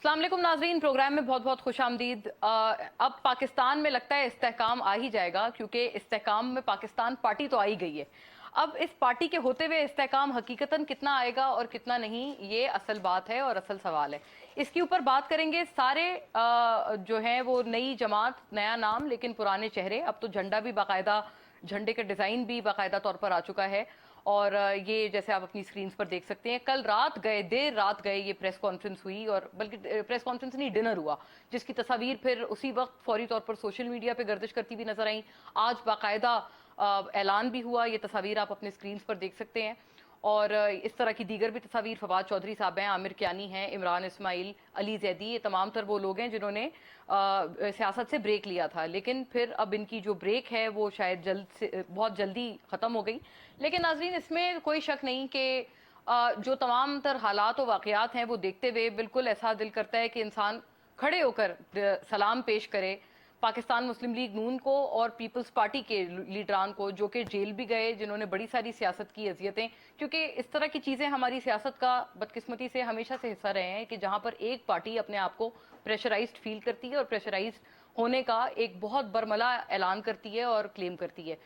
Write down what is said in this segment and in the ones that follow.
अस्सलाम वालेकुम नाजरीन, प्रोग्राम में बहुत बहुत खुश आमदीद। अब पाकिस्तान में लगता है इस्तेहकाम आ ही जाएगा, क्योंकि इस्तेहकाम में पाकिस्तान पार्टी तो आ ही गई है। अब इस पार्टी के होते हुए इस्तेहकाम हकीकतन कितना आएगा और कितना नहीं, ये असल बात है और असल सवाल है। इसके ऊपर बात करेंगे। सारे जो हैं वो नई जमात, नया नाम लेकिन पुराने चेहरे। अब तो झंडा भी बाकायदा, झंडे का डिज़ाइन भी बाकायदा तौर पर आ चुका है। और ये जैसे आप अपनी स्क्रीन पर देख सकते हैं, कल रात गए, देर रात गए ये प्रेस कॉन्फ्रेंस हुई, और बल्कि प्रेस कॉन्फ्रेंस नहीं, डिनर हुआ, जिसकी तस्वीर फिर उसी वक्त फौरी तौर पर सोशल मीडिया पे गर्दिश करती हुई नजर आई। आज बाकायदा ऐलान भी हुआ, ये तस्वीर आप अपने स्क्रीन पर देख सकते हैं। और इस तरह की दीगर भी तस्वीर, फवाद चौधरी साहब हैं, आमिर कियानी हैं, इमरान इस्माइल, अली जैदी, ये तमाम तर वो लोग हैं जिन्होंने सियासत से ब्रेक लिया था। लेकिन फिर अब इनकी जो ब्रेक है वो शायद बहुत जल्दी ख़त्म हो गई। लेकिन नाजरीन, इसमें कोई शक नहीं कि जो तमाम तर हालात और वाक़यात हैं वो देखते हुए बिल्कुल ऐसा दिल करता है कि इंसान खड़े होकर सलाम पेश करे पाकिस्तान मुस्लिम लीग नून को और पीपल्स पार्टी के लीडरान को, जो कि जेल भी गए, जिन्होंने बड़ी सारी सियासत की अजियतें। क्योंकि इस तरह की चीज़ें हमारी सियासत का बदकिस्मती से हमेशा से हिस्सा रहे हैं कि जहाँ पर एक पार्टी अपने आप को प्रेशराइज्ड फील करती है और प्रेशराइज्ड होने का एक बहुत बरमला ऐलान करती है और क्लेम करती है।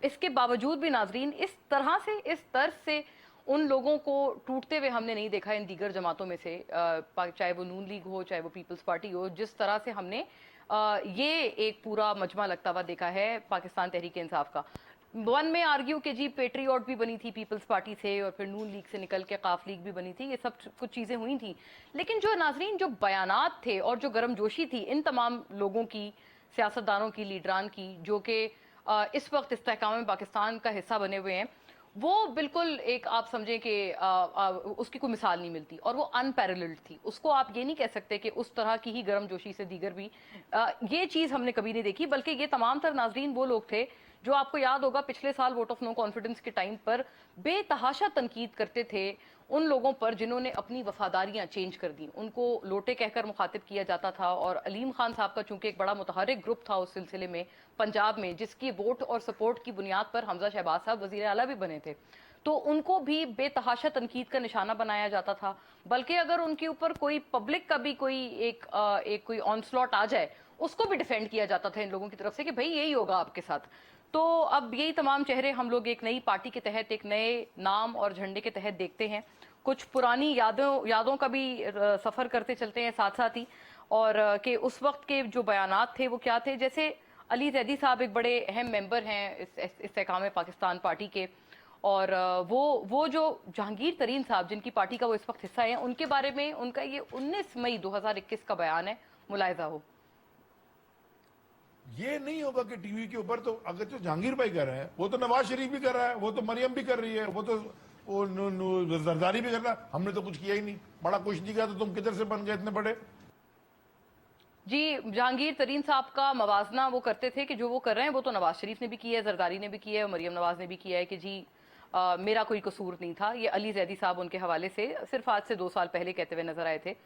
इसके बावजूद भी नाजरीन, इस तरह से, इस तर्ज से उन लोगों को टूटते हुए हमने नहीं देखा इन दीगर जमातों में से, चाहे वो नून लीग हो, चाहे वो पीपल्स पार्टी हो। जिस तरह से हमने ये एक पूरा मजमा लगता हुआ देखा है पाकिस्तान तहरीक इंसाफ का। वन में आर्ग्यू कि जी पेट्रियट भी बनी थी पीपल्स पार्टी से, और फिर नून लीग से निकल के काफ लीग भी बनी थी, ये सब कुछ चीज़ें हुई थी। लेकिन जो नाजरीन, जो बयानात थे और जो गर्मजोशी थी इन तमाम लोगों की, सियासतदानों की, लीडरान की, जो कि इस वक्त इस्तेहकाम पाकिस्तान का हिस्सा बने हुए हैं, वो बिल्कुल एक, आप समझें कि उसकी कोई मिसाल नहीं मिलती, और वो अनपैरेलल्ड थी। उसको आप ये नहीं कह सकते कि उस तरह की ही गर्मजोशी से दीगर भी ये चीज़ हमने कभी नहीं देखी। बल्कि ये तमाम तर नाजरीन वो लोग थे जो, आपको याद होगा, पिछले साल वोट ऑफ नो कॉन्फिडेंस के टाइम पर बेतहाशा तनकीद करते थे उन लोगों पर जिन्होंने अपनी वफादारियां चेंज कर दी। उनको लोटे कहकर मुखातिब किया जाता था। और अलीम खान साहब का चूंकि एक बड़ा मुतहरिक ग्रुप था उस सिलसिले में पंजाब में, जिसकी वोट और सपोर्ट की बुनियाद पर हमजा शहबाज साहब वजीर आला भी बने थे, तो उनको भी बेतहाशा तनकीद का निशाना बनाया जाता था। बल्कि अगर उनके ऊपर कोई पब्लिक का भी कोई एक कोई ऑनस्लॉट आ जाए, उसको भी डिफेंड किया जाता था इन लोगों की तरफ से कि भाई यही होगा आपके साथ। तो अब यही तमाम चेहरे हम लोग एक नई पार्टी के तहत, एक नए नाम और झंडे के तहत देखते हैं। कुछ पुरानी यादों का भी सफ़र करते चलते हैं साथ साथ ही। और कि उस वक्त के जो बयानात थे वो क्या थे। जैसे अली जैदी साहब एक बड़े अहम मेंबर हैं इस इस्तेहकाम पाकिस्तान पार्टी के, और वो जो जहांगीर तरीन साहब, जिनकी पार्टी का वो इस वक्त हिस्सा है, उनके बारे में उनका ये 19 मई 2021 का बयान है, मुलाहिजा हो। ये नहीं होगा कि टीवी के ऊपर, तो अगर जो जहांगीर भाई कर रहे हैं वो तो नवाज शरीफ भी कर रहा है, वो तो मरियम भी कर रही है, वो तो जरदारी भी कर रहा है, हमने तो कुछ किया ही नहीं। बड़ा कुछ नहीं किया तो तुम किधर से बन गए इतने बड़े? जी, जहांगीर तरीन साहब का मवाजना वो करते थे कि जो वो कर रहे हैं वो तो नवाज शरीफ ने भी किया है, जरदारी ने भी किया है, और मरियम नवाज ने भी किया है कि जी मेरा कोई कसूर नहीं था। ये अली जैदी साहब उनके हवाले से सिर्फ आज से 2 साल पहले कहते हुए नजर आए थे।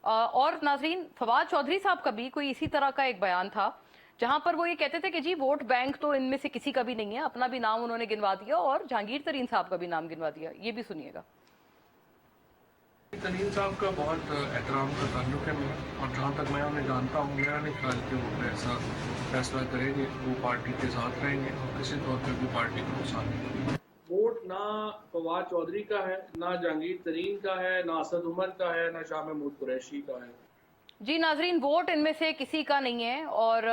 और नाजरीन, फवाद चौधरी साहब का भी कोई इसी तरह का एक बयान था, जहां पर वो ये कहते थे कि जी वोट बैंक तो इनमें से किसी का भी नहीं है। अपना भी नाम उन्होंने गिनवा दिया और जहांगीर तरीन साहब का भी नाम गिनवा दिया। ये भी सुनिएगा। तरीन साहब का बहुत एहतराम का ताल्लुक है मेरा, और जहाँ तक मैं उन्हें जानता हूँ, मेरा नहीं ख्याल कि वो ऐसा फैसला करेंगे। वो पार्टी के साथ रहेंगे और किसी तौर पर भी पार्टी को नुकसान नहीं। वोट ना फवाद चौधरी का है, ना जहांगीर तरीन का है, ना असद उमर का है, ना शाह महमूद कुरैशी का है। जी नाजरीन, वोट इनमें से किसी का नहीं है। और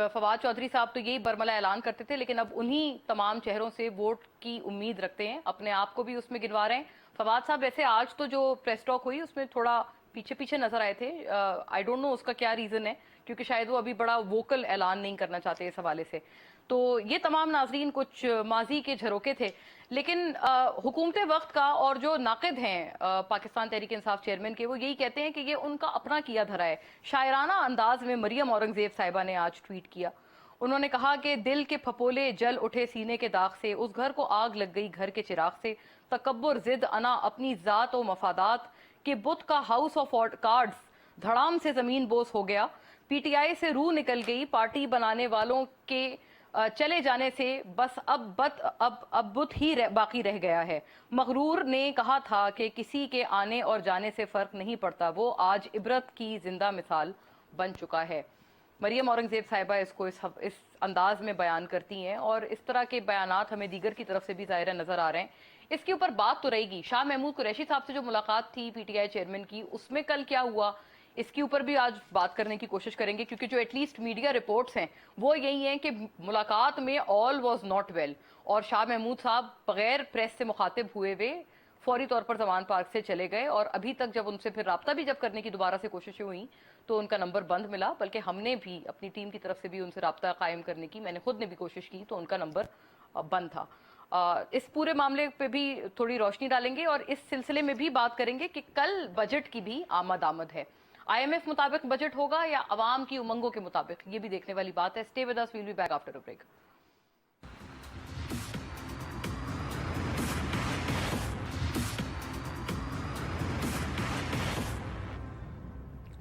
फवाद चौधरी साहब तो यही बरमला ऐलान करते थे, लेकिन अब उन्हीं तमाम चेहरों से वोट की उम्मीद रखते हैं, अपने आप को भी उसमें गिनवा रहे हैं। फवाद साहब वैसे आज तो जो प्रेस टॉक हुई उसमें थोड़ा पीछे पीछे नजर आए थे। आई डोंट नो उसका क्या रीज़न है, क्योंकि शायद वो अभी बड़ा वोकल ऐलान नहीं करना चाहते इस हवाले से। तो ये तमाम नाजरीन कुछ माजी के झरोके थे। लेकिन हुकूमत वक्त का और जो नाक़िद हैं पाकिस्तान तहरीक इंसाफ चेयरमैन के, वो यही कहते हैं कि ये उनका अपना किया धरा है। शायराना अंदाज में मरियम औरंगजेब साहिबा ने आज ट्वीट किया। उन्होंने कहा कि दिल के फपोले जल उठे सीने के दाग से, उस घर को आग लग गई घर के चिराग से, तकब्बुर जिद अना अपनी ज़ात और मफादात के बुत का हाउस ऑफ कार्ड्स धड़ाम से ज़मीन बोस हो गया। पीटीआई से रूह निकल गई पार्टी बनाने वालों के चले जाने से बस अब बुत ही बाकी रह गया है। मगरूर ने कहा था कि किसी के आने और जाने से फर्क नहीं पड़ता, वो आज इबरत की जिंदा मिसाल बन चुका है। मरियम औरंगजेब साहिबा इसको इस अंदाज में बयान करती हैं और इस तरह के बयानात हमें दीगर की तरफ से भी ज़ाहिर नज़र आ रहे हैं। इसके ऊपर बात तो रहेगी। शाह महमूद कुरैशी साहब से जो मुलाकात थी पीटीआई चेयरमैन की, उसमें कल क्या हुआ, इसके ऊपर भी आज बात करने की कोशिश करेंगे, क्योंकि जो एटलीस्ट मीडिया रिपोर्ट्स हैं वो यही हैं कि मुलाकात में ऑल वाज नॉट वेल और शाह महमूद साहब बगैर प्रेस से मुखातिब हुए हुए फौरी तौर पर जमान पार्क से चले गए और अभी तक जब उनसे फिर राब्ता भी जब करने की दोबारा से कोशिशें हुई तो उनका नंबर बंद मिला, बल्कि हमने भी अपनी टीम की तरफ से भी उनसे राब्ता कायम करने की, मैंने खुद ने भी कोशिश की तो उनका नंबर बंद था। इस पूरे मामले पे भी थोड़ी रोशनी डालेंगे और इस सिलसिले में भी बात करेंगे कि कल बजट की भी आमद है। IMF मुताबिक बजट होगा या अवाम की उमंगों के मुताबिक, ये भी देखने वाली बात है। Stay with us, we will be back after a break.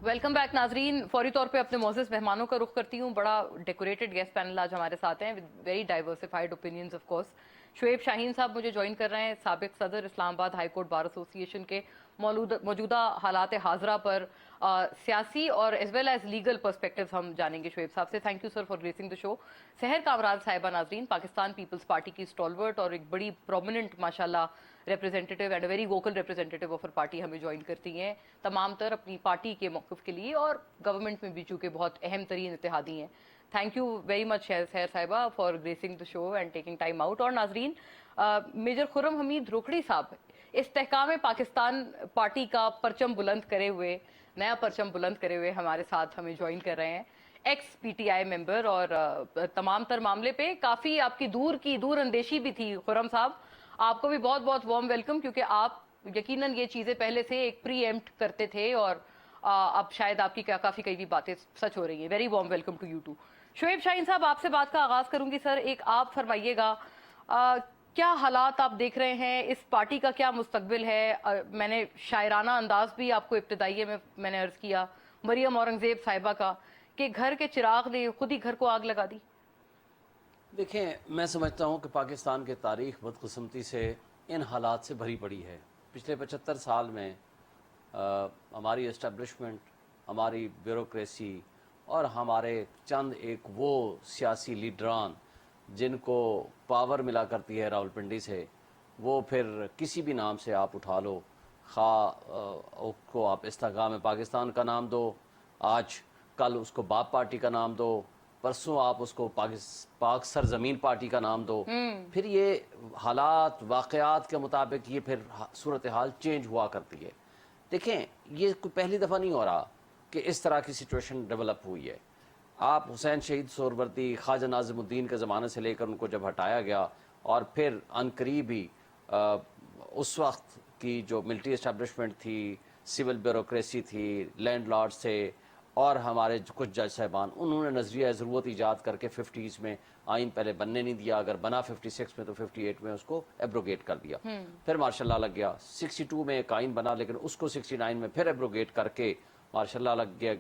Welcome back नाजरीन। फौरी तौर पे अपने मोअज़्ज़ज़ मेहमानों का रुख करती हूँ। बड़ा डेकोरेटेड गेस्ट पैनल आज हमारे साथ हैं with very diversified opinions of course. Shoaib Shaheen साहब मुझे ज्वाइन कर रहे हैं, साबिक सदर Islamabad high court bar association के। मौजूदा हालात हाजरा पर सियासी और as well as legal perspective हम जानेंगे शुएब साहब से। Thank you sir for gracing the show. Sahar Kamran साहिबा नाजरीन, पाकिस्तान पीपल्स पार्टी की स्टॉलवर्ट और एक बड़ी प्रोमिनेंट माशाल्लाह representative and very vocal representative of party हमें ज्वाइन करती हैं तमाम तर अपनी पार्टी के मौक़िफ़ के लिए और गवर्नमेंट में भी चूँकि बहुत अहम तरीन इत्तेहादी हैं। थैंक यू वेरी मच सहर साहिबा for gracing the show and taking time out. और नाजरीन, मेजर खुर्रम हमीद रोकड़ी साहब इस्तेहकाम पाकिस्तान पार्टी का परचम बुलंद करे हुए, नया परचम बुलंद करे हुए हमारे साथ हमें ज्वाइन कर रहे हैं। एक्स PTI मेंबर और तमाम तर मामले पे काफ़ी आपकी दूर अंदेशी भी थी खुर्रम साहब। आपको भी बहुत बहुत वार्म वेलकम, क्योंकि आप यकीनन ये चीज़ें पहले से एक प्री एम्प्ट करते थे और अब शायद आपकी काफ़ी कई भी बातें सच हो रही हैं। Very warm welcome to you too. Shoaib Shaheen साहब, आपसे बात का आगाज़ करूंगी। सर, एक आप फरमाइएगा, क्या हालात आप देख रहे हैं, इस पार्टी का क्या मुस्तकबिल है? मैंने शायराना अंदाज भी आपको इब्तदाइये में मैंने अर्ज़ किया मरियम औरंगजेब साहिबा का कि घर के चिराग ने खुद ही घर को आग लगा दी। देखें, मैं समझता हूँ कि पाकिस्तान की तारीख़ बदकिस्मती से इन हालात से भरी पड़ी है। पिछले 75 साल में हमारी इस्टेब्लिशमेंट, हमारी ब्यूरोक्रेसी और हमारे चंद एक वो सियासी लीडरान जिनको पावर मिला करती है रावलपिंडी से, वो फिर किसी भी नाम से आप उठा लो, उसको आप इस्तेहकाम पाकिस्तान का नाम दो, आज कल उसको बाप पार्टी का नाम दो, परसों आप उसको पाक सरजमीन पार्टी का नाम दो, फिर ये हालात वाक़यात के मुताबिक ये फिर सूरत हाल चेंज हुआ करती है। देखें, ये कोई पहली दफ़ा नहीं हो रहा कि इस तरह की सिचुएशन डेवलप हुई है। आप हुसैन शहीद सोहरवर्दी, ख्वाजा नाज़िमुद्दीन के ज़माने से लेकर उनको जब हटाया गया और फिर अनकरीब ही उस वक्त की जो मिलिट्री इस्टेब्लिशमेंट थी, सिविल ब्यूरोक्रेसी थी, लैंड लॉर्ड्स थे और हमारे कुछ जज साहबान, उन्होंने नज़रिया ज़रूरत ईजाद करके 50s में आइन पहले बनने नहीं दिया, अगर बना 56 में तो 58 में उसको एब्रोगेट कर दिया। फिर मार्शल लॉ लग गया, 62 में एक आइन बना लेकिन उसको 69 में फिर एब्रोगेट करके मार्शल लॉ लग गया।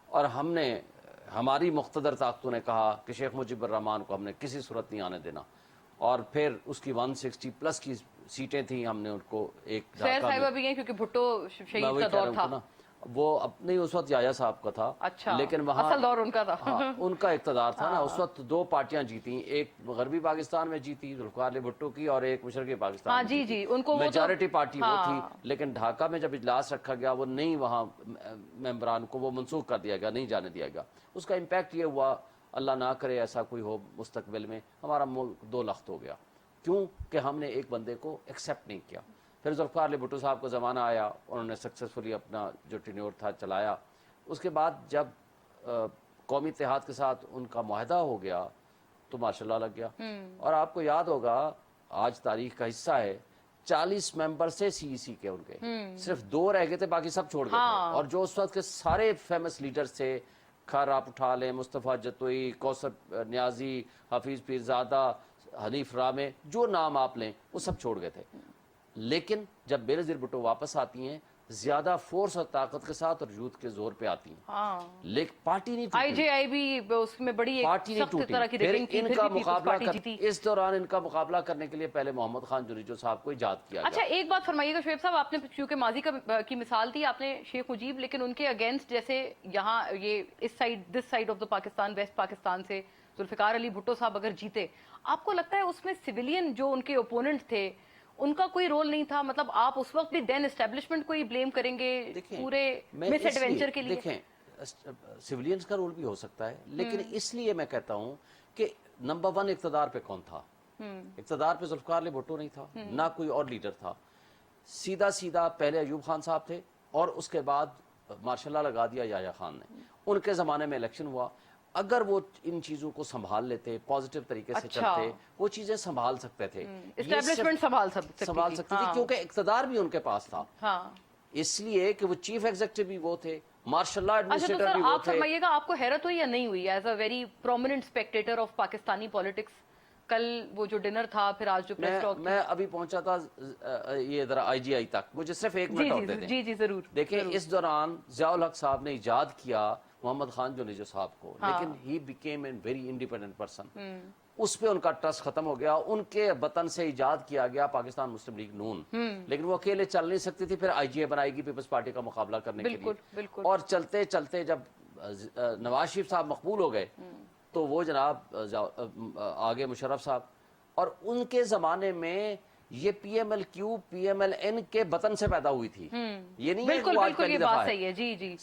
और हमने, हमारी मुख्तदर ताकतों ने कहा कि शेख मुजीबुर रहमान को हमने किसी सूरत नहीं आने देना, और फिर उसकी 160+ की सीटें थी, हमने उनको एक साहिबा भी हैं क्योंकि भुट्टो शहीद का दौर था, वो अपने उस वक्त याया साहब का था। अच्छा, लेकिन वहाँ असल दौर उनका था। हाँ, उनका इक़्तिदार था ना। उस वक्त 2 पार्टियां जीती, एक गरबी पाकिस्तान में जीती जुल्फ़िकार अली भुट्टो की और एक मशरक़ी पाकिस्तान हाँ, में जी जी, उनको मेजॉरिटी पार्टी वो थी। लेकिन ढाका में जब इजलास रखा गया, वो नहीं, वहाँ मेंबरान को वो मनसूख कर दिया गया, नहीं जाने दिया गया। उसका इम्पैक्ट ये हुआ, अल्लाह ना करे ऐसा कोई हो मुस्तकबिल में, हमारा मुल्क 2 लख्त हो गया। क्यों कि हमने एक बंदे को एक्सेप्ट नहीं किया। फिर जुल्फ़िकार अली भुट्टो साहब का ज़माना आया, उन्होंने सक्सेसफुली अपना जो टेन्योर था चलाया। उसके बाद जब कौमी इत्तेहाद के साथ उनका मुआहदा हो गया तो माशाल्लाह लग गया। और आपको याद होगा, आज तारीख का हिस्सा है, 40 मेंबर से CEC के उनके सिर्फ 2 रह गए थे, बाकी सब छोड़ गए थे। और जो उस वक्त के सारे फेमस लीडर्स थे, खैर आप उठा लें, मुस्तफ़ा जतोई, कौसर नियाजी, हफीज़ पीरज़ादा, हनीफ रामे, जो नाम आप लें वो सब छोड़ गए थे। लेकिन जब बेनज़ीर भुट्टो वापस आती हैं ज्यादा फोर्स और ताकत के साथ और यूथ के जोर पे आती हैं। हाँ, लेकिन पार्टी नहीं टूटी, आईजेआई भी उसमें बड़ी एक पार्टी नहीं सख्त टूटी। तरह की फिर रेटिंग थी, इनका फिर भी मुकाबला पार्टी जीती। इस दौरान इनका मुकाबला करने के लिए पहले मोहम्मद खान जुनेजो साहब को इजाद किया अच्छा, गया। एक बात फरमाइएगा शोएब साहब, आपने क्योंकि माजी की मिसाल दी आपने शेख मुजीब, लेकिन उनके अगेंस्ट जैसे यहाँ ये इस side, this side of the Pakistan, west Pakistan से जुल्फिकार अली भुट्टो साहब अगर जीते, आपको लगता है उसमें सिविलियन जो उनके ओपोनेंट थे उनका कोई रोल नहीं था? मतलब आप उस वक्त भी देन एस्टेब्लिशमेंट को ही ब्लेम करेंगे पूरे मिस एडवेंचर के लिए? देखें, सिविलियंस का रोल भी हो सकता है, लेकिन इसलिए मैं कहता हूं कि नंबर 1 इक़्तिदार पे कौन था? इक़्तिदार पे जुल्फिकार अली भुट्टो नहीं था, ना कोई और लीडर था। सीधा सीधा पहले अयूब खान साहब थे और उसके बाद मार्शल लगा दिया याह्या खान ने। उनके ज़माने में इलेक्शन हुआ। अगर वो इन चीज़ों को संभाल लेते, पॉजिटिव तरीके से चलते, वो चीज़ें संभाल सकते थे, एस्टेब्लिशमेंट संभाल सकती सकती थी, क्योंकि इक़्तिदार भी उनके पास था। हाँ। इसलिए कि वो चीफ एग्जीक्यूटिव भी वो थे, मार्शल अच्छा, तो एडमिनिस्ट्रेटर सर भी वो आप थे। फरमाइएगा, आपको हैरत हुई या नहीं हुई as a very prominent spectator of Pakistani politics? कल वो जो डिनर था, फिर आज जो प्रेस टॉक, मैं अभी पहुंचा था ये इधर आईजीआई तक, मुझे सिर्फ एक मिनट और दे दें। जी जरूर। देखिए, इस दौरान ज़ियाउल हक साहब ने इजाद किया मोहम्मद खान जुनेजो साहब को, लेकिन he became an very independent person. उस पे उनका ट्रस्ट खत्म हो गया। उनके वतन से इजाद किया गया पाकिस्तान मुस्लिम लीग नून, लेकिन वो अकेले चल नहीं सकती थी। फिर आईजीए बनाएगी पीपल्स पार्टी का मुकाबला करने के लिए। और चलते चलते जब नवाज शरीफ साहब मकबूल हो गए तो वो जनाब आगे मुशर्रफ साहब, और उनके जमाने में ये PMLQ PMLN के वतन से पैदा हुई थी। ये नहीं बिल्कुल, है बिल्कुल, ये बात सही है। जी जी,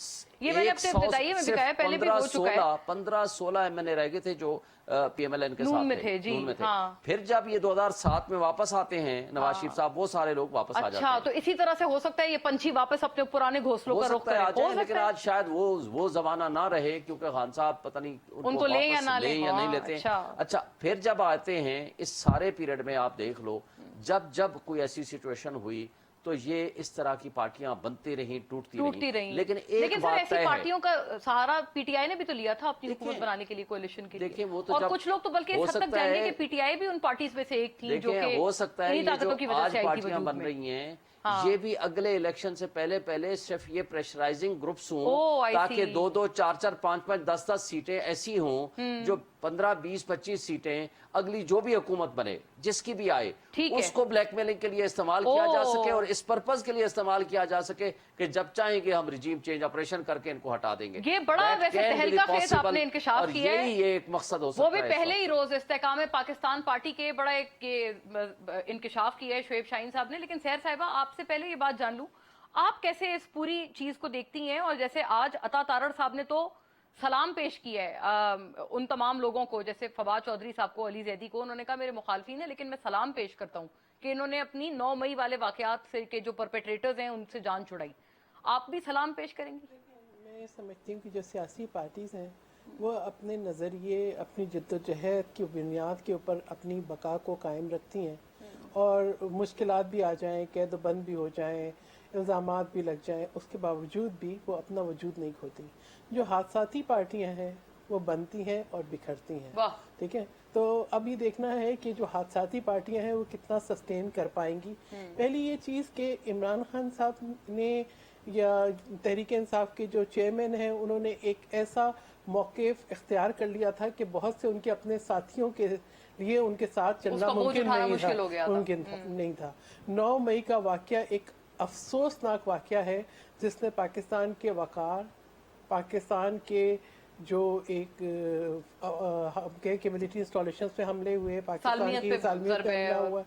ये मैंने अपने बताइए में भी कहा है, पहले भी हो चुका है। 15-16 MNA रह गए थे जो PMLN के साथ में थे। जी, नून में थे। हाँ। फिर जब ये 2007 में वापस आते हैं नवाज शरीफ साहब, वो सारे लोग वापस आ जाते हैं। अच्छा, तो इसी तरह से हो सकता है ये पंछी वापस अपने पुराने घोंसलों का रुख सकता है आ जाए, करें? लेकिन आज शायद वो जमाना ना रहे, क्योंकि खान साहब पता नहीं उनको ले या ना ले, नहीं लेते। अच्छा, फिर जब आते हैं इस सारे पीरियड में आप देख लो, जब कोई ऐसी सिचुएशन हुई तो ये इस तरह की पार्टियां बनती रही, टूटती रही। लेकिन एक बात ऐसी पार्टियों का सहारा पीटीआई ने भी तो लिया था अपनी हुकूमत बनाने के लिए, कोalition के लिए। देखिए, वो तो और कुछ लोग तो बल्कि इस हद तक जाएंगे कि पीटीआई भी उन पार्टीज में से एक थी जो कि हो सकता है ये जो आज पार्टियां बन में। रही हैं, ये भी अगले इलेक्शन से पहले सिर्फ ये प्रेशराइजिंग ग्रुप्स हों, ताकि 2-2, 4-4, 5-5, 10-10 सीटें ऐसी हों जो 15, 20, 25 सीटें अगली जो भी हुकूमत बने, जिसकी भी आए, उसको ब्लैकमेलिंग के लिए इस्तेमाल किया जा सके और इस पर्पज के लिए इस्तेमाल किया जा सके कि जब चाहेंगे हम रिजीम चेंज ऑपरेशन करके इनको हटा देंगे। ये बड़ा वैसे तहलका खेज आपने इंकशाफ किया है। ये एक मकसद हो सकता है। वो भी पहले ही रोज इस्तेकाम पाकिस्तान पार्टी के बड़ा एक इंकशाफ किया है शोएब शाहीन साहब ने। लेकिन सहर साहिबा, आपसे पहले ये बात जान लूं, आप कैसे इस पूरी चीज को देखती हैं? और जैसे आज अता तारड़ साहब ने तो सलाम पेश किया है उन तमाम लोगों को, जैसे फवाद चौधरी साहब को, अली जैदी को, उन्होंने कहा मेरे मुखालफिन है लेकिन मैं सलाम पेश करता हूँ कि इन्होंने अपनी 9 मई वाले वाकयात से के जो परपेट्रेटर्स हैं उनसे जान छुड़ाई। आप भी सलाम पेश करेंगी? मैं समझती हूँ कि जो सियासी पार्टीज़ हैं वो अपने नज़रिए, अपनी जद्दोजहद की बुनियाद के ऊपर अपनी बका को कायम रखती हैं, और मुश्किलात भी आ जाएं, कैद बंद भी हो जाएं, इल्ज़ामात भी लग जाएं, उसके बावजूद भी वो अपना वजूद नहीं खोती। जो हादसाती पार्टियां हैं वो बनती हैं और बिखरती हैं, ठीक है। तो अब ये देखना है कि जो हादसाती पार्टियां हैं वो कितना सस्टेन कर पाएंगी। पहली ये चीज़ कि इमरान खान साहब ने या तहरीक इंसाफ के जो चेयरमैन हैं उन्होंने एक ऐसा मौक़िफ़ इख्तियार कर लिया था कि बहुत से उनके अपने साथियों के लिए उनके साथ चलना मुमकिन नहीं था। 9 मई का वाक़या एक अफसोसनाक वाक़या है जिसने पाकिस्तान के वक़ार, पाकिस्तान के जो एक के मिलिट्री इंस्टॉलेशंस पे हमले हुए, पाकिस्तान की सालमियत पे हमला हुआ,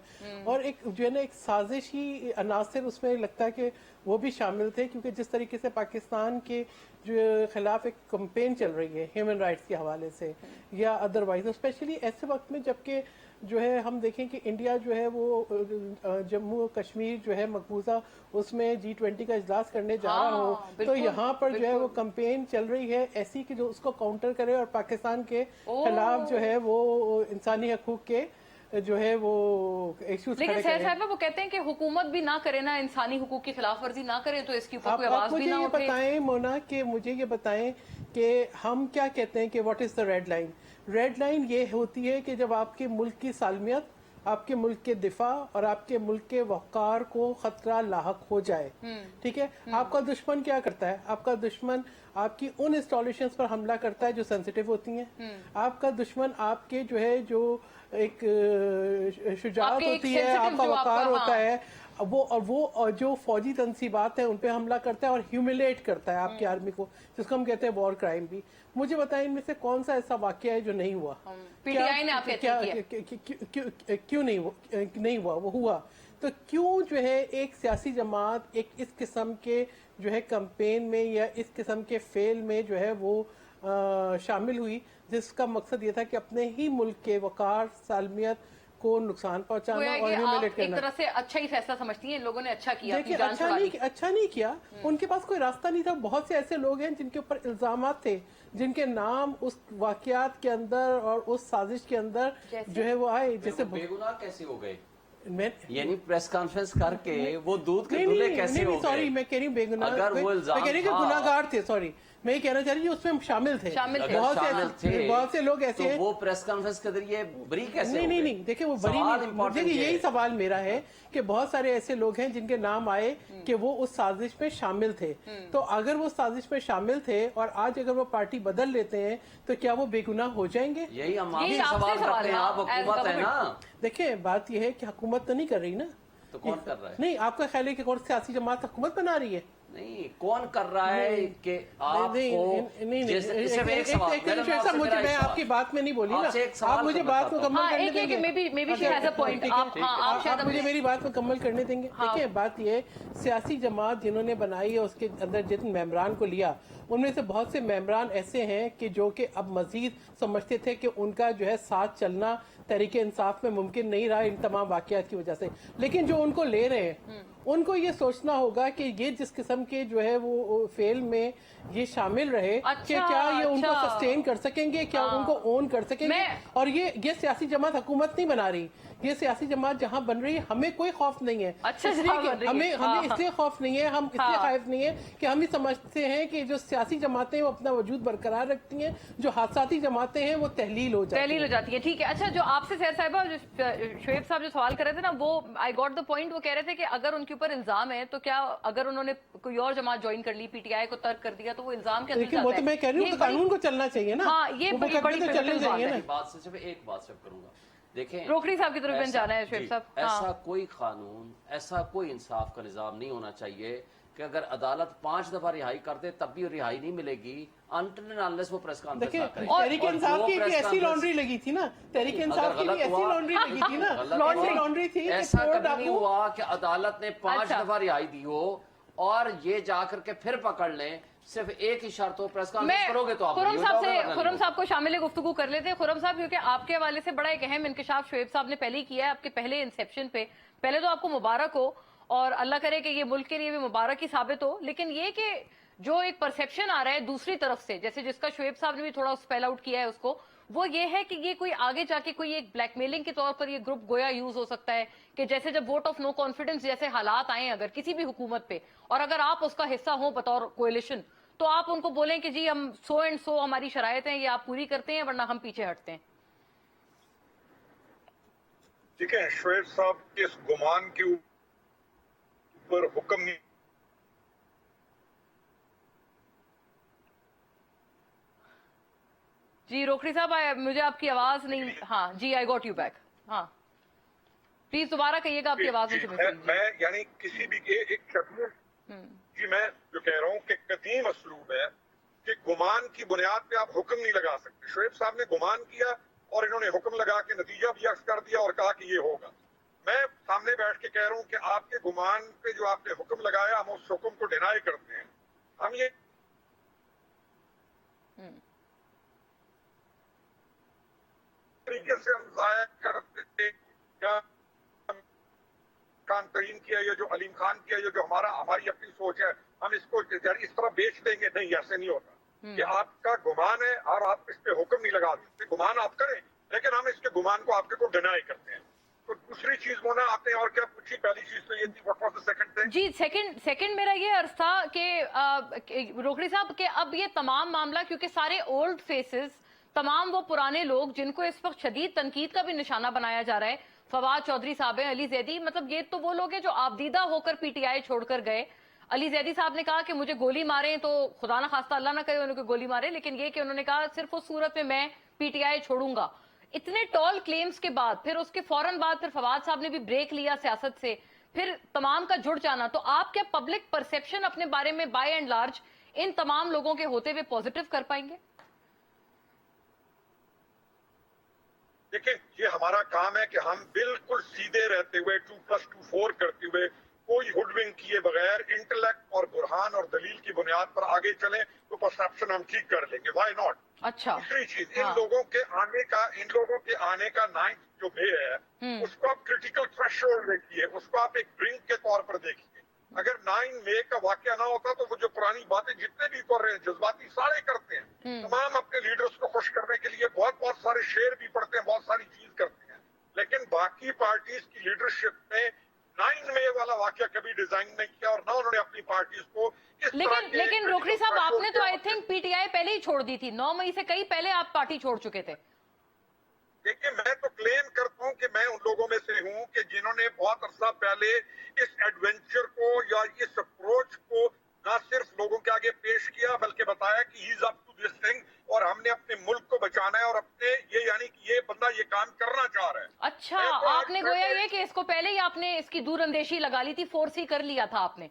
और एक जो है ना एक साजिशी अनासर उसमें लगता है कि वो भी शामिल थे, क्योंकि जिस तरीके से पाकिस्तान के जो खिलाफ एक कैंपेन चल रही है ह्यूमन राइट्स के हवाले से या अदरवाइज, स्पेशली ऐसे वक्त में जबकि जो है हम देखें कि इंडिया जो है वो जम्मू कश्मीर जो है मकबूजा उसमें G20 का इजलास करने जा रहा हो, तो यहाँ पर जो है वो कैंपेन चल रही है ऐसी कि जो उसको काउंटर करे और पाकिस्तान के खिलाफ जो है वो इंसानी हकूक के जो है वो इश्यूज। लेकिन सहर साहब वो कहते हैं कि हुकूमत भी ना करे ना, इंसानी हुकूक की खिलाफ वर्जी ना करे, तो इसकी ऊपर कोई आवाज भी ना उठे। मुझे ये बताएं मोना, कि मुझे ये बताएं कि हम क्या कहते हैं कि what is the red line? Red line ये होती है कि जब आपके मुल्क की सालमियत, آپ کے ملک کے دفاع اور آپ کے ملک کے وقار کو خطرہ لاحق ہو جائے. ٹھیک ہے, آپ کا دشمن کیا کرتا ہے؟ آپ کا دشمن آپ کی ان انسٹالیشنز پر حملہ کرتا ہے جو سینسیٹیو ہوتی ہیں. آپ کا دشمن آپ کے جو ہے جو ایک شجاعت ہوتی ہے, آپ کا وقار ہوتا ہے, وہ جو فوجی تنصیبات ہیں ان پہ حملہ کرتا ہے اور ہیوملیٹ کرتا ہے آپ کی آرمی کو, جس کو ہم کہتے ہیں وار کرائم بھی. مجھے بتائیں ان میں سے کون سا ایسا واقعہ ہے جو نہیں ہوا؟ پی ٹی آئی نے آپ کیوں نہیں ہوا؟ وہ ہوا. تو کیوں جو ہے ایک سیاسی جماعت ایک اس قسم کے جو ہے کمپین میں یا اس قسم کے فیل میں جو ہے وہ شامل ہوئی, جس کا مقصد یہ تھا کہ اپنے ہی ملک کے وقار سالمیت کو نقصان پہنچانا اور ہیوملیٹ کرنا. ایک طرح سے اچھا ہی فیصلہ سمجھتی ہیں, ان لوگوں نے اچھا کیا, دیکھیں اچھا نہیں کیا, ان کے پاس کوئی راستہ نہیں تھا. بہت سے ایسے لوگ ہیں جن کے اوپر الزامات تھے, جن کے نام اس واقعات کے اندر اور اس سازش کے اندر جو ہے وہ آئے. جیسے بے گناہ کیسے ہو گئے؟ میں یعنی پریس کانفرنس کر کے وہ دودھ کے دھلے کیسے ہو گئے؟ سوری, میں کہہ رہی ہوں بے گناہ, اگر وہ الزام میں کہہ رہی ہوں کہ گناہگار تھے. سوری, میں یہ کہنا چاہ رہی ہوں اس میں شامل تھے. بہت سے لوگ ایسے ہیں. وہ پریس کانفرنس کے ذریعے بری کیسے ہو گئے؟ نہیں, دیکھیں وہ بری نہیں. دیکھیں یہی سوال میرا ہے کہ بہت سارے ایسے لوگ ہیں جن کے نام آئے کہ وہ اس سازش میں شامل تھے. تو اگر وہ سازش میں شامل تھے اور آج اگر وہ پارٹی بدل لیتے ہیں تو کیا وہ بے گناہ ہو جائیں گے؟ یہی ہم آپ سے سوال کرتے ہیں. آپ حکومت ہے نا. دیکھیں بات یہ ہے کہ حکومت تو نہیں کر رہی نا. تو کون کر رہا ہے؟ نہیں, آپ کا خیال ہے کہ کون سیاسی جماعت حکومت بنا رہی ہے؟ نہیں, کون کر رہا ہے کہ آپ کو میں آپ کی بات میں نہیں بولی نا. آپ مجھے بات مکمل کرنے دیں گے. آپ مجھے میری بات مکمل کرنے دیں گے. دیکھیں بات یہ ہے, سیاسی جماعت جنہوں نے بنائی ہے اس کے اندر جن ممبران کو لیا, ان میں سے بہت سے ممبران ایسے ہیں کہ جو کہ اب مزید سمجھتے تھے کہ ان کا جو ہے ساتھ چلنا تحریک انصاف میں ممکن نہیں رہا ان تمام واقعات کی وجہ سے. لیکن جو ان کو لے رہے ہیں ان کو یہ سوچنا ہوگا کہ یہ جس قسم کے جو ہے وہ فیل میں یہ شامل رہے کہ کیا یہ ان کو سسٹین کر سکیں گے, کیا ان کو اون کر سکیں گے. اور یہ سیاسی جماعت حکومت نہیں بنا رہی, یہ سیاسی جماعت جہاں بن رہی ہے ہمیں کوئی خوف نہیں ہے. ہمیں اس لیے خوف نہیں ہے, ہم اس لیے خائف نہیں ہے کہ ہم یہ سمجھتے ہیں کہ جو سیاسی جماعتیں وہ اپنا وجود برقرار رکھتی ہیں, جو حادثاتی جماعتیں ہیں وہ تحلیل ہو جاتی ہیں. ٹھیک ہے. اچھا, جو آپ سے سیر صاحبہ شعیب صاحب جو سوال کر رہے تھے نا, وہ آئی گاٹ دا پوائنٹ. وہ کہہ رہے تھے کہ اگر ان کے اوپر الزام ہے تو کیا اگر انہوں نے کوئی اور جماعت جوائن کر لی, پی ٹی آئی کو ترک کر دیا, تو وہ الزام کے اندر جاتا ہے. وہ تو میں کہہ رہی ہوں کہ قانون کو چلنا چاہیے نا. ہاں, یہ بڑی چلنے چاہیے نا. بات سے صرف ایک بات صرف کروں گا. دیکھیں, روکڑی صاحب کی طرف جانا ہے شعیب صاحب. ایسا کوئی قانون, ایسا کوئی انصاف کا نظام نہیں ہونا چاہیے کہ اگر عدالت 5 دفعہ رہائی کر دے تب بھی رہائی نہیں ملے گی unless وہ پریس کانفرنس نہ کرے. تحریک انصاف کی بھی ایسی لانڈری لگی تھی نا, تحریک انصاف کی بھی ایسی لانڈری لگی تھی نا. لانڈری تھی. ایسا کبھی نہیں ہوا کہ عدالت نے 5 دفعہ رہائی دی ہو اور یہ جا کر کے پھر پکڑ لیں. صرف ایک ہی شرط ہو, پریس کانفرنس کرو گے تو آپ خرم صاحب کو شامل گفتگو کر لیتے ہیں. خرم صاحب, کیونکہ آپ کے حوالے سے بڑا ایک اہم انکشاف شعیب صاحب نے پہلے ہی کیا ہے آپ کے پہلے انسیپشن پہ. پہلے تو آپ کو مبارک ہو اور اللہ کرے کہ یہ ملک کے لیے بھی مبارک ہی ثابت ہو. لیکن یہ کہ جو ایک پرسیپشن آ رہا ہے دوسری طرف سے, جیسے جس کا شعیب صاحب نے بھی تھوڑا اسپیل آؤٹ کیا ہے اس کو, وہ یہ ہے کہ یہ کوئی آگے جا کے کوئی ایک بلیک میلنگ کے طور پر یہ گروپ گویا یوز ہو سکتا ہے کہ جیسے جب ووٹ آف نو کانفیڈنس جیسے حالات آئیں اگر کسی بھی حکومت پہ, اور اگر آپ اس کا حصہ ہوں بطور کوئلیشن, تو آپ ان کو بولیں کہ جی ہم سو اینڈ سو ہماری شرائط ہیں, یہ آپ پوری کرتے ہیں ورنہ ہم پیچھے ہٹتے ہیں. ٹھیک ہے, شعیب صاحب کے اس گمان کے اوپر حکم نہیں. جی روکڑی صاحب, مجھے آپ کی آواز نہیں. ہاں جی, آئی گوٹ یو بیک. ہاں پلیز دوبارہ کہیے گا, آپ کی آواز میں یعنی کسی بھی ایک شخص جی میں جو کہہ رہا ہوں کہ قدیم اسلوب ہے کہ گمان کی بنیاد پہ آپ حکم نہیں لگا سکتے. شعیب صاحب نے گمان کیا اور انہوں نے حکم لگا کے نتیجہ بھی عکس کر دیا اور کہا کہ یہ ہوگا. میں سامنے بیٹھ کے کہہ رہا ہوں کہ آپ کے گمان پہ جو آپ نے حکم لگایا ہم اس حکم کو ڈینائی کرتے ہیں. ہم یہ طریقے سے ہم ضائع کرتے خان ترین کیا یا جو علیم خان کیا یا جو ہماری اپنی سوچ ہے ہم اس کو اس طرح بیچ دیں گے. نہیں, ایسے نہیں ہوتا. کہ آپ کا گمان ہے اور آپ اس پہ حکم نہیں لگا سکتے. گمان آپ کریں لیکن ہم اس کے گمان کو آپ کے کو ڈینائی کرتے ہیں. تو دوسری چیز ہونا آپ نے اور کیا پوچھی, پہلی چیز تو یہ تھی what was the second thing؟ جی سیکنڈ میرا یہ عرض تھا کہ روکڑی صاحب کہ اب یہ تمام معاملہ کیونکہ سارے اولڈ فیسز, تمام وہ پرانے لوگ جن کو اس وقت شدید تنقید کا بھی نشانہ بنایا جا رہا ہے, फवाद चौधरी साहब हैं, अली जैदी, मतलब ये तो वो लोग हैं जो आबदीदा होकर पीटीआई छोड़कर गए। अली जैदी साहब ने कहा कि मुझे गोली मारे तो खुदा ना खास्ता अल्लाह ना करे उन्होंने गोली मारे, लेकिन ये कि उन्होंने कहा सिर्फ उस सूरत में मैं पीटीआई छोड़ूंगा। इतने टॉल क्लेम्स के बाद फिर उसके फौरन बाद फिर फवाद साहब ने भी ब्रेक लिया सियासत से, फिर तमाम का जुड़ जाना, तो आप क्या पब्लिक परसेप्शन अपने बारे में बाय एंड लार्ज इन तमाम लोगों के होते हुए पॉजिटिव कर पाएंगे? देखिए, ये हमारा काम है कि हम बिल्कुल सीधे रहते हुए 2+2 4 करते हुए कोई हुडविंग किए बगैर इंटेलेक्ट और बुरहान और दलील की बुनियाद पर आगे चलें, तो परसेप्शन हम ठीक कर लेंगे। Why not? अच्छा, दूसरी चीज, हाँ। इन लोगों के आने का 9th जो वे है, उसको आप क्रिटिकल थ्रेशोल्ड देखिए, उसको आप एक ड्रिंक के तौर पर देखिए। अगर 9 मई का वाकया ना होता तो वो जो पुरानी बातें जितने भी कर रहे हैं, जज्बाती सारे करते हैं, तमाम अपने लीडर्स को खुश करने के लिए बहुत सारे शेर भी पढ़ते हैं, बहुत सारी चीज करते हैं, लेकिन बाकी पार्टीज की लीडरशिप ने 9 मई वाला वाकया कभी डिजाइन नहीं किया और ना उन्होंने अपनी पार्टीज को इस तरह के लेकिन रोखड़ी critical साहब, आपने तो threshold आई के- थिंक पीटीआई पहले ही छोड़ दी थी, 9 मई से कई पहले आप पार्टी छोड़ चुके थे। देखिए, मैं तो क्लेम करता हूं कि मैं उन लोगों में से हूं कि जिन्होंने बहुत अरसा पहले इस एडवेंचर को या इस अप्रोच को ना सिर्फ लोगों के आगे पेश किया, बल्कि बताया कि he is up to this thing और हमने अपने मुल्क को बचाना है और अपने ये यानी कि ये बंदा ये काम करना चाह रहा है। अच्छा, मैं तो आज आपने गोया ये कि इसको पहले ही आपने इसकी दूर अंदेशी लगा ली थी, फोर्स ही कर लिया था आपने।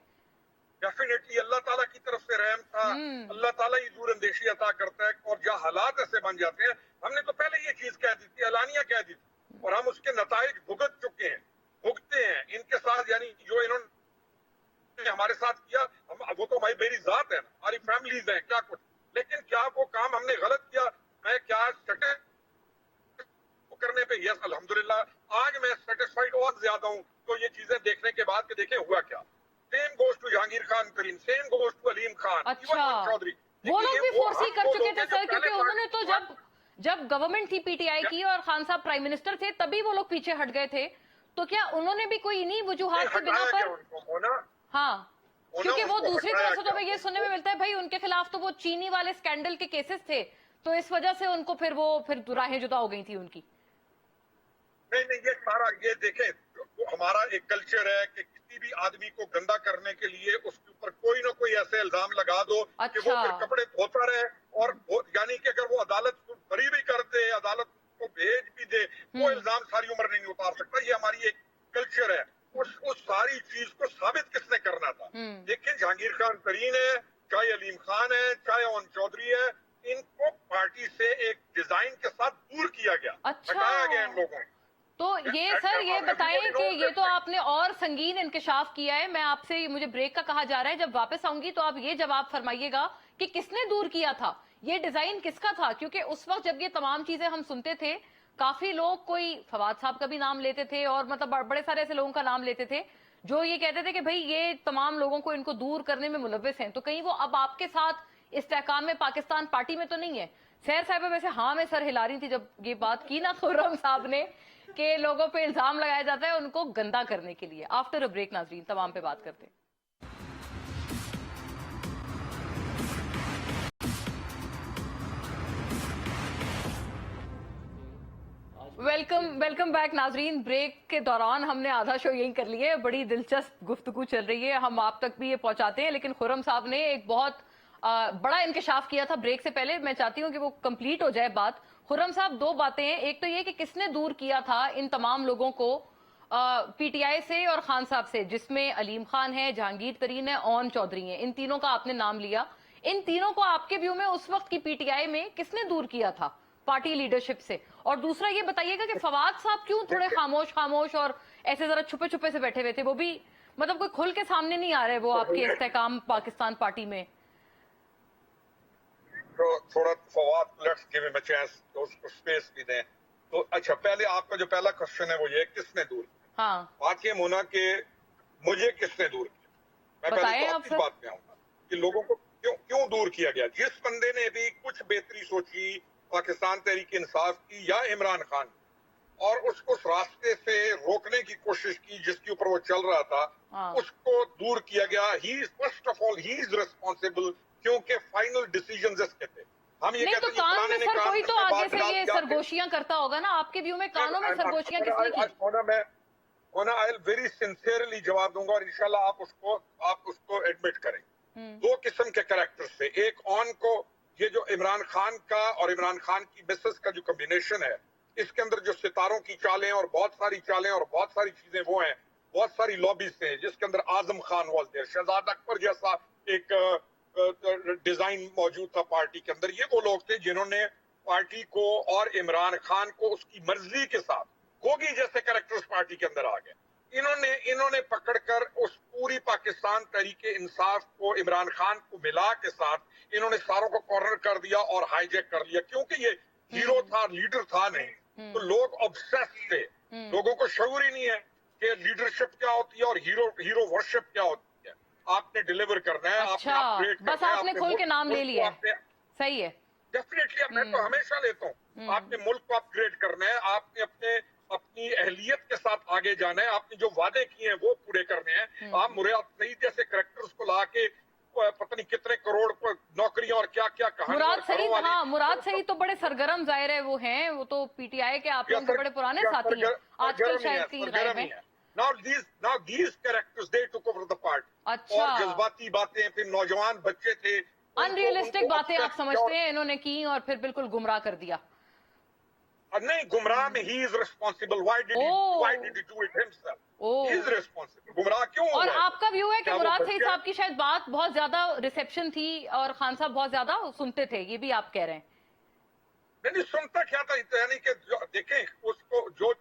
डेफिनेटली अल्लाह ताला की तरफ से रहम था, अल्लाह ताला ही दूर अंदेशी अता करता है, और जहाँ हालात ऐसे बन जाते हैं, हमने तो पहले ये चीज कह दी थी, एलानिया कह दी थी, और हम उसके नताइज भुगत चुके हैं, भुगते हैं इनके साथ, यानी जो इन्होंने हमारे साथ किया, वो तो मेरी जात है ना, हमारी फैमिलीज हैं, क्या कुछ, लेकिन क्या वो काम हमने गलत किया? मैं क्या करने पे, यस अल्हम्दुलिल्लाह आज मैं सेटिस्फाइड और ज्यादा हूँ तो ये चीजें देखने के बाद कि देखें हुआ क्या। Same goes to Jahangir Khan Karim, same goes to Aleem Khan, अच्छा, चौधरी, वो लोग भी फोर्स ही कर चुके थे सर, क्योंकि उन्होंने तो जब गवर्नमेंट थी पीटीआई की और खान साहब प्राइम मिनिस्टर थे, तभी वो लोग पीछे हट गए थे, तो क्या उन्होंने भी कोई इन्हीं वजूहात के बिना पर, हाँ, क्योंकि वो दूसरी तरफ से तो हमें ये सुनने में मिलता है भाई उनके खिलाफ तो वो चीनी वाले स्कैंडल के केसेस थे, तो इस वजह से उनको फिर राहें जुदा हो गई थी उनकी। नहीं, ये सारा ये देखें, हमारा एक कल्चर है कि किसी भी आदमी को गंदा करने के लिए उसके ऊपर कोई ना कोई ऐसे इल्जाम लगा दो कि वो फिर कपड़े धोता रहे, और यानी कि अगर वो अदालत को बरी भी कर दे, अदालत को भेज भी दे, वो इल्जाम सारी उम्र नहीं उतार सकता। ये हमारी एक कल्चर है। उस सारी चीज को साबित किसने करना था? देखिए, जहांगीर खान तरीन है, चाहे अलीम खान है, चाहे ओन चौधरी है, इनको पार्टी से एक डिजाइन के साथ दूर किया गया, हटाया गया इन लोगों को। तो ये सर ये बताएं कि ये तो आपने और संगीन इंकशाफ किया है, मैं आपसे, मुझे ब्रेक का कहा जा रहा है, जब वापस आऊंगी तो आप ये जवाब फरमाइएगा कि किसने दूर किया था, ये डिजाइन किसका था? क्योंकि उस वक्त जब ये तमाम चीजें हम सुनते थे, काफी लोग कोई फवाद साहब का भी नाम लेते थे और मतलब बड़े सारे ऐसे लोगों का नाम लेते थे जो ये कहते थे कि भाई ये तमाम लोगों को इनको दूर करने में मुलव्विस हैं, तो कहीं वो अब आपके साथ इस्तेहकाम में पाकिस्तान पार्टी में तो नहीं है? सैर साहिबा वैसे हाँ मैं सर हिला रही थी जब ये बात की ना खुर्रम साहब ने कि लोगों पे इल्जाम लगाया जाता है उनको गंदा करने के लिए। आफ्टर अ ब्रेक नाजरीन तमाम पे बात करते हैं। वेलकम बैक नाजरीन। ब्रेक के दौरान हमने आधा शो यही कर लिया है, बड़ी दिलचस्प गुफ्तगू चल रही है, हम आप तक भी ये पहुंचाते हैं, लेकिन खुर्रम साहब ने एक बहुत बड़ा इंकशाफ किया था ब्रेक से पहले, मैं चाहती हूँ कि वो कंप्लीट हो जाए बात। खुर्रम साहब, दो बातें हैं, एक तो ये कि किसने दूर किया था इन तमाम लोगों को पीटीआई से और खान साहब से, जिसमें अलीम खान है, जहांगीर तरीन है, ओन चौधरी है, इन तीनों का आपने नाम लिया। इन तीनों को आपके व्यू में उस वक्त की पीटीआई में किसने दूर किया था पार्टी लीडरशिप से? और दूसरा ये बताइएगा कि फवाद साहब क्यों थोड़े खामोश और ऐसे जरा छुपे छुपे से बैठे हुए थे? वो भी मतलब कोई खुल के सामने नहीं आ रहे वो आपके इस्तेहकाम पाकिस्तान पार्टी में। थोड़ा Fawad, let's give him a chance, तो उसको स्पेस भी दें। तो अच्छा, पहले आपका जो पहला क्वेश्चन है वो ये, किसने दूर किया? हाँ, बात ये मोना के मुझे किसने दूर किया? मैं पहले तो आपकी बात पे आऊंगा कि लोगों को क्यों दूर किया गया। जिस बंदे ने भी कुछ बेहतरी सोची पाकिस्तान तहरीक इंसाफ की या इमरान खान, और उस रास्ते से रोकने की कोशिश की जिसके ऊपर वो चल रहा था, उसको दूर किया गया। He is first of all he is responsible, क्योंकि फाइनल डिसीजन इसके थे। हम ये नहीं तो कहते हैं जी कान फलाने में ने सर कान कोई में तो बात आगे से डाल ये दिया कि- सरगोशियां करता होगा ना, आपके व्यू में कानों में सरगोशियां किसने की? मैं आई वेरी सिंसियरली जवाब दूंगा और इंशाल्लाह आप उसको एडमिट करें। दो किस्म के कैरेक्टर्स थे, एक ऑन को ये जो इमरान खान का और इमरान खान की मिसेस का जो कॉम्बिनेशन है, इसके अंदर जो सितारों की चालें और बहुत सारी चालें और बहुत सारी चीजें वो हैं, बहुत सारी लॉबीज थे जिसके अंदर आजम खान वाज देयर, शहजाद अकबर जैसा एक डिजाइन मौजूद था पार्टी के अंदर। ये वो लोग थे जिन्होंने पार्टी को और इमरान खान को उसकी मर्जी के साथ, गोगी जैसे कैरेक्टर्स पार्टी के अंदर आ गए। इन्होंने पकड़कर उस पूरी पाकिस्तान तहरीके इंसाफ को इमरान खान को मिला के साथ इन्होंने सारों को कॉर्नर कर दिया और हाईजैक कर लिया, क्योंकि ये हीरो था, लीडर था नहीं। तो लोग ऑब्सेस्ड थे, लोगों को शऊर ही नहीं है कि लीडरशिप क्या होती है और हीरो वर्शिप क्या होती है। आपने डिलीवर करना है, अच्छा, आपने upgrade बस करना है, आपने आपने खोल के मुल्क- नाम ले मुल्क को लिया है। आपने- सही है। डेफिनेटली मैं तो हमेशा लेता हूँ, आपने मुल्क को अपग्रेड करना है, आपने अपनी अहलियत के साथ आगे जाना है, आपने जो वादे किए हैं वो पूरे करने हैं। आप मुराद सईद जैसे कैरेक्टर्स को ला के पता नहीं कितने करोड़ नौकरियां और क्या क्या कहानी मुराद सईद, हाँ मुराद सईद तो बड़े सरगर्म जाहिर है वो हैं, वो तो पीटीआई के आप लोगों के बड़े पुराने साथी हैं, आजकल शायद कहीं गायब हैं। Now these characters they took over the party। अच्छा। और जज्बाती बातें, फिर नौजवान बच्चे थे, अनरियलिस्टिक बातें आप समझते हैं इन्होंने की और फिर बिल्कुल गुमराह कर दिया। नहीं, गुमराह में he is responsible। Why did he do it himself? He is responsible। गुमराह क्यों हुआ? और आपका व्यू है कि क्या वो मुराद बच सईद गया? साहब की शायद बात बहुत ज्यादा रिसेप्शन थी और खान साहब बहुत ज्यादा सुनते थे, ये भी आप कह रहे हैं? नहीं सुनता क्या था, यानी कि देखें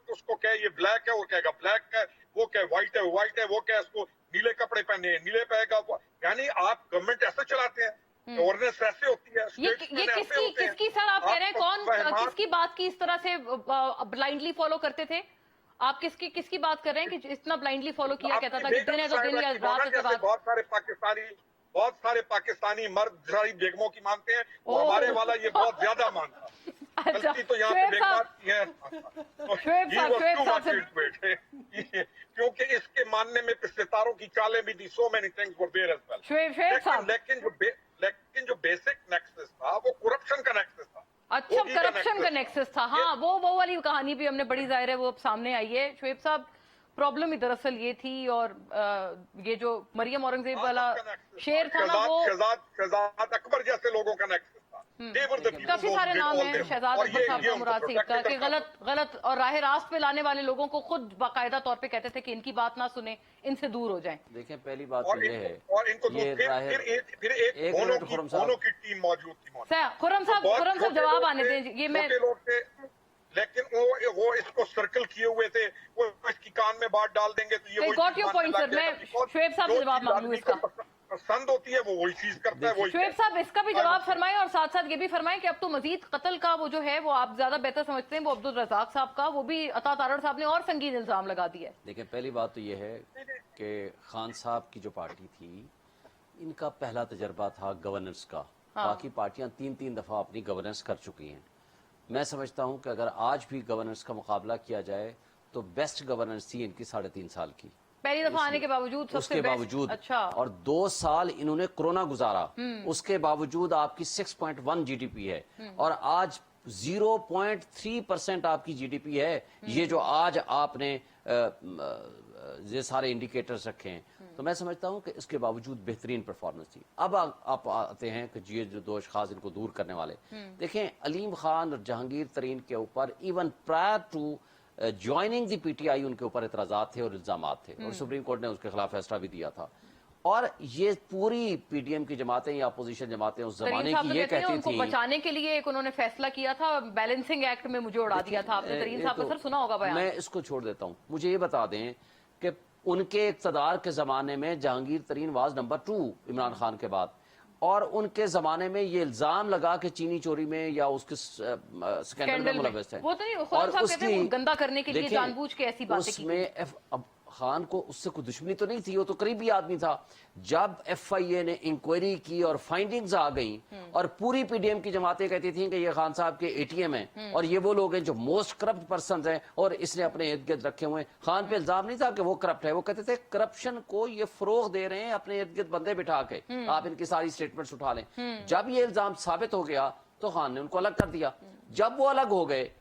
उसको कहे ये ब्लैक है वो कहेगा ब्लैक है, वो कहे व्हाइट है व्हाइट है, वो कहे उसको नीले कपड़े पहने हैं नीले पहनेगा। यानी आप गवर्नमेंट ऐसे चलाते हैं, गवर्नेंस ऐसे होती है, ये statesmen ऐसे किसकी होते हैं। किसकी सर आप कह रहे हैं, कौन फहमान- किसकी बात की इस तरह से ब्लाइंडली फॉलो करते थे? आप किसकी बात कर रहे हैं कि इतना ब्लाइंडली फॉलो किया कहता था कि दिन है तो दिन या रात है तो रात? बहुत सारे पाकिस्तानी मर्द सारी बेगमों की मानते हैं, वो हमारे वाला ये बहुत ज्यादा मानता है। अच्छा, गलती तो यहाँ पे शुएब बेगमार साहब, की है। शुएब He साहब, was शुएब too साहब much into it। क्योंकि इसके मानने में सितारों की चालें भी थी, so many things were there as well। Shoaib साहब, लेकिन जो बेसिक नेक्सस था वो करप्शन का नेक्सस था। अच्छा गोगी का करप्शन का nexus नेक्सस था, हाँ वो वाली कहानी भी हमने बड़ी जाहिर है वो अब सामने आई है। शुएब साहब, प्रॉब्लम ही दरअसल ये थी और ये जो मरियम औरंगजेब वाला शेर था ना वो शहजाद अकबर जैसे लोगों का नेक्सस था। They were the people काफी who सारे did नाम all हैं them। शहजाद और अकबर साहब ये का, मुराद सईद का, कि protect गलत और राह रास्त पे लाने वाले लोगों को खुद बाकायदा तौर पे कहते थे कि इनकी बात ना सुने, इनसे दूर हो जाएं। देखें पहली बात और तो ये है, इनको ये राहिर फिर एक एक दोनों मिनट खुर्रम साहब। की टीम मौजूद थी। खुर्रम साहब बहुत खुर्रम साहब छोटे जवाब लोग आने थे, दें, ये मैं छोटे लोग थे, लेकिन वो इसको सर्कल किए हुए थे, वो इसकी कान में बात डाल देंगे तो ये I वही got चीज your मानने point, लग sir। जाएगा। मैं Because शुएब साहब से जो जवाब चीज मांग लूं आदमी को इसका। पसंद होती है वो वही चीज करता है, वही शुएब कहता है। साहब इसका भी जवाब फरमाएं और साथ साथ ये भी फरमाएं कि अब तो मजीद कत्ल का वो जो है वो आप ज्यादा बेहतर समझते हैं, वो अब्दुल रजाक साहब का, वो भी अता तारड़ साहब ने और संगीन इल्जाम लगा दिया है। देखिए पहली बात तो ये है कि खान साहब की जो पार्टी थी इनका पहला तजर्बा था गवर्नेंस का। बाकी पार्टियां 3-3 दफ़ा अपनी गवर्नेंस कर चुकी हैं। मैं समझता हूं कि अगर आज भी गवर्नेंस का मुकाबला किया जाए तो बेस्ट गवर्नेंस थी इनकी 3.5 साल की, पहली दफा आने के बावजूद सबसे उसके बेस्ट। बावजूद। अच्छा, और 2 साल इन्होंने कोरोना गुजारा, उसके बावजूद आपकी 6.1 जीडीपी है और आज 0.3% आपकी जीडीपी है। ये जो आज आपने ये सारे इंडिकेटर्स रखे हैं, तो मैं समझता हूं कि इसके बावजूद बेहतरीन परफॉर्मेंस थी। अब आप आते हैं कि ये जो दोष खास इनको दूर करने वाले, देखें अलीम खान और जहांगीर तरीन के ऊपर even prior to joining the PTI उनके ऊपर एतराजात थे और इल्जामात थे और सुप्रीम कोर्ट ने उसके खिलाफ फैसला भी दिया था। और ये पूरी पीडीएम की जमातें या अपोजिशन जमातें उस जमाने की ये कहती उनको थी, बचाने के लिए एक उन्होंने फैसला किया था, बैलेंसिंग एक्ट में मुझे उड़ा दिया था आपने। तरीन साहब का सर सुना होगा बयान। मैं इसको छोड़ देता हूं, मुझे ये बता दें कि उनके इक़्तिदार के जमाने में जहांगीर तरीन वाज नंबर 2 इमरान खान के बाद, और उनके जमाने में ये इल्जाम लगा कि चीनी चोरी में या उसके स्कैंडल में मुलव्वस है। वो तो नहीं, खुर्रम साहब कहते हैं वो गंदा करने के लिए देखिए, जानबूझ के ऐसी बातें की। उसमें अब खान को उससे कोई दुश्मनी तो नहीं थी, वो तो करीबी आदमी था। जब एफआईए ने इंक्वायरी की और फाइंडिंग्स आ गई और पूरी पीडीएम की जमातें कहती थी कि ये खान साहब के एटीएम हैं और ये वो लोग हैं जो मोस्ट करप्ट पर्सन हैं और इसने अपने इर्द गिर्द रखे हुए हैं। खान पे इल्जाम नहीं था कि वो करप्ट है, वो कहते थे करप्शन को ये फरोग दे रहे हैं अपने इर्द गिर्द बंदे बिठा के, आप इनकी सारी स्टेटमेंट्स उठा लें। जब ये इल्जाम साबित हो गया तो खान ने उनको अलग कर दिया। जब वो अलग हो गए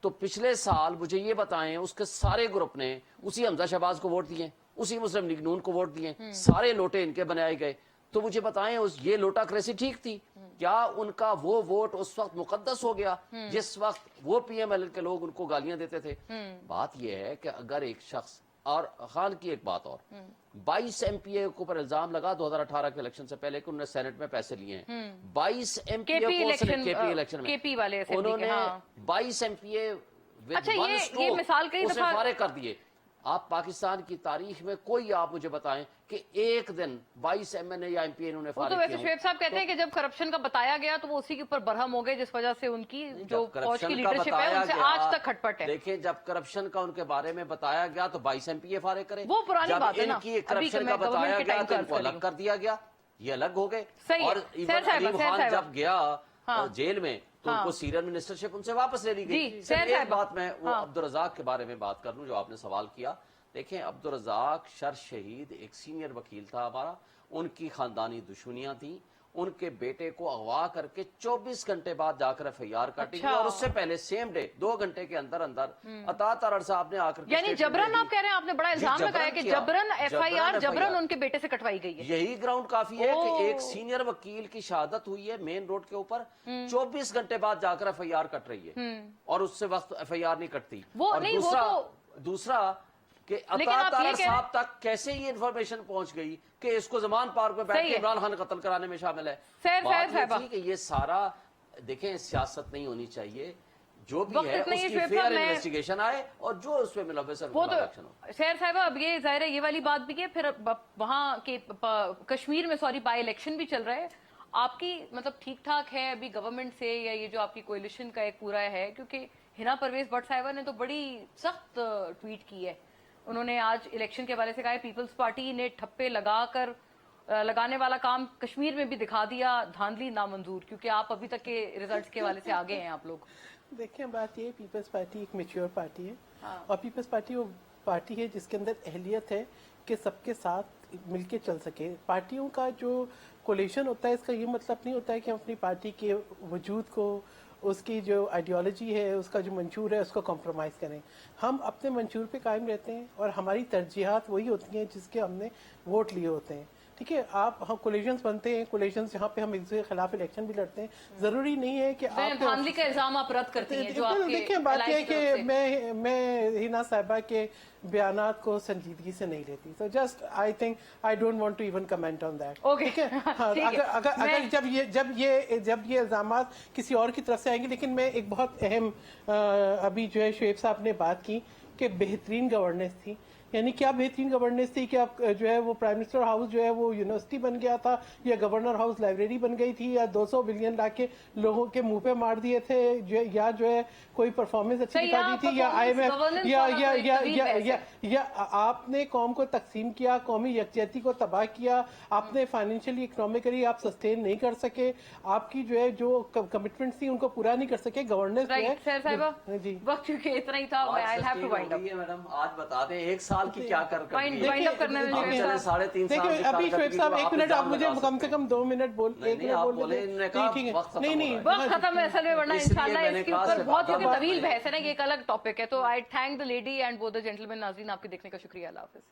तो पिछले साल मुझे ये बताएं उसके सारे ग्रुप ने उसी हमजा शहबाज को वोट दिए, उसी मुस्लिम लीग नून को वोट दिए, सारे लोटे इनके बनाए गए। तो मुझे बताएं उस ये लोटाक्रेसी ठीक थी क्या? उनका वो वोट उस वक्त मुकद्दस हो गया जिस वक्त वो पीएमएल के लोग उनको गालियां देते थे? बात ये है कि अगर एक शख्स, और खान की एक बात और, 22 एमपीए के ऊपर इल्जाम लगा 2018 के इलेक्शन से पहले कि उन्होंने सेनेट में पैसे लिए हैं। 22 एमपीए केपी को इलेक्शन में केपी वाले असेंबली के, उन्होंने हाँ। 22 एमपीए अच्छा, ये मिसाल कई दफा फारिग कर दिए। आप पाकिस्तान की तारीख में कोई आप मुझे बताएं कि एक दिन 22 एमएनए या एमपी इन्होंने वो तो फारिग वैसे किए हों। शुएब साहब कहते हैं कि जब करप्शन का बताया गया तो वो उसी के ऊपर बरहम हो गए, जिस वजह से उनकी जो फौज करप्शन की का लीडरशिप है बताया उनसे गया, आज तक खटपट है। देखिए जब करप्शन का उनके बारे में बताया गया तो 22 एमपीए फारिग करे, वो पुरानी जब बात है ना, इनकी अभी करप्शन मैं का बताया गवर्नमेंट के गया टाइम तो का इनको अर्ज कर अलग कर दिया गया, ये अलग हो गए। सही है। और सैर इवन साहिबा, अलीम सैर खान साहिबा। जब गया हाँ। जेल में तो हाँ। उनको सीनियर मिनिस्टरशिप उनसे वापस ले ली गई। जी, सिर्फ सैर एक साहिबा। बात मैं वो हाँ। अब्दुल रज़ाक के बारे में बात कर लूं जो आपने सवाल किया। देखें अब्दुल रज़ाक शर शहीद एक सीनियर वकील था हमारा, उनकी खानदानी दुश्मनियां थी, उनके बेटे को अगवा करके 24 घंटे बाद जाकर एफआईआर काटी गई अच्छा। और उससे पहले सेम डे 2 घंटे के अंदर अंदर अतात अरर साहब ने आकर यानी जबरन आप कह रहे हैं, आपने बड़ा इल्जाम जबरन लगाया कि किया। जबरन एफआईआर जबरन FIR उनके बेटे से कटवाई गई है। यही ग्राउंड काफी है ओह। कि एक सीनियर वकील की शहादत हुई है मेन रोड के ऊपर, 24 घंटे बाद जाकर एफआईआर कट रही है और उससे वक्त एफआईआर नहीं कटती। वो और नहीं, वो दूसरा कि लेकिन आप अतात ये अरर कह- साहब तक कैसे ये इन्फॉर्मेशन पहुंच गई कि इसको जमान पार्क में बैठ सही के है। इमरान खान कत्ल कराने में शामिल है। सैर बात ये साहिबा। थी कि ये सारा देखें सियासत नहीं होनी चाहिए, जो भी वक्त है इतना ही है, उसकी शुएब फेयर साहब, मैं- इन्वेस्टिगेशन आए और जो उसमें मुलव्वस है वो उसका एक्शन हो। तो सैर साहिबा, अब ये जाहिर है ये वाली बात भी है, फिर वहाँ के कश्मीर में सॉरी बाई इलेक्शन भी चल रहा है। आपकी मतलब ठीक ठाक है अभी गवर्नमेंट से, या ये जो आपकी कोalition का एक पूरा है? क्योंकि हिना परवेज भट्ट साहिबा ने तो बड़ी सख्त ट्वीट की है। उन्होंने आज इलेक्शन के हवाले से कहा है पीपल्स पार्टी ने ठप्पे लगाने वाला काम कश्मीर में भी दिखा दिया, धांधली नामंजूर, क्योंकि आप अभी तक के रिजल्ट्स के हवाले से आगे हैं आप लोग। देखिए बात ये, पीपल्स पार्टी एक मैच्योर पार्टी है और पीपल्स पार्टी वो पार्टी है जिसके अंदर अहलियत है कि सबके साथ मिलके चल सके। पार्टियों का जो कोलिशन होता है इसका ये मतलब नहीं होता है कि हम अपनी पार्टी के वजूद को, उसकी जो आइडियोलॉजी है, उसका जो मंशूर है, उसको कॉम्प्रोमाइज़ करें। हम अपने मंशूर पे कायम रहते हैं और हमारी तरजीहात वही होती हैं जिसके हमने वोट लिए होते हैं। ठीक है, हम कोलिशंस बनते हैं, कोलिशंस जहाँ पे हम एक दूसरे के खिलाफ इलेक्शन भी लड़ते हैं। जरूरी नहीं है कि आप धांधली का इल्जाम आप रद्द करती हैं जो आपके देखिए बात यह है allies की तरफ से। कि मैं हिना साहिबा के बयानात को संजीदगी से नहीं लेती। So just I think I don't want to even comment on that. Okay. ठीक है, हाँ, ठीक है। अगर जब ये इल्जामात किसी और की तरफ से आएंगे। लेकिन मैं एक बहुत अहम अभी जो है शुएब साहब ने बात की कि बेहतरीन गवर्नेंस थी। यानी क्या बेहतरीन गवर्नेंस थी कि आप जो है वो प्राइम मिनिस्टर हाउस जो है वो यूनिवर्सिटी बन गया था, या गवर्नर हाउस लाइब्रेरी बन गई थी, या 200 बिलियन ला के लोगों के मुंह पे मार दिए थे, या जो है कोई परफॉर्मेंस अच्छी सही, दिखा हाँ, दी थी, या performance, IMF governance या वाला या तो एक या तवील या बहस या है। या आपने कौम को तकसीम किया, कौमी यकजहती को तबाह किया, आपने फाइनेंशियली इकोनॉमिकली आप सस्टेन नहीं कर सके, आपकी जो है जो कमिटमेंट्स थी उनको पूरा नहीं कर सके। गवर्नेंस जो है राइट सैर साहिबा, जी वक्त क्योंकि इतना ही था, I have to wind up. Madam आज बता दें एक साल की क्या कर वाइंड अप करने में आप शुएब चले साहब। 3.5 साल देखिए की अभी शुएब कारकर्दगी साहब को एक आप मिनट आप इल्जाम मुझे लगा कम से कम 2 मिनट बोल नहीं, एक नहीं, मिनट आप बोल बोले, देते। इन्होंने कहा ठीक है, वक्त खत्म नहीं हो नहीं रहा वक्त खत्म है असल में, वरना इसलिए इंशाल्लाह मैंने इसके कहा ऊपर से बहुत बात तवील है। बहस है ना, ये एक अलग टॉपिक है। तो आई thank the lady and both the gentleman. नाज़रीन आपके देखने का शुक्रिया, अल्लाह हाफिज।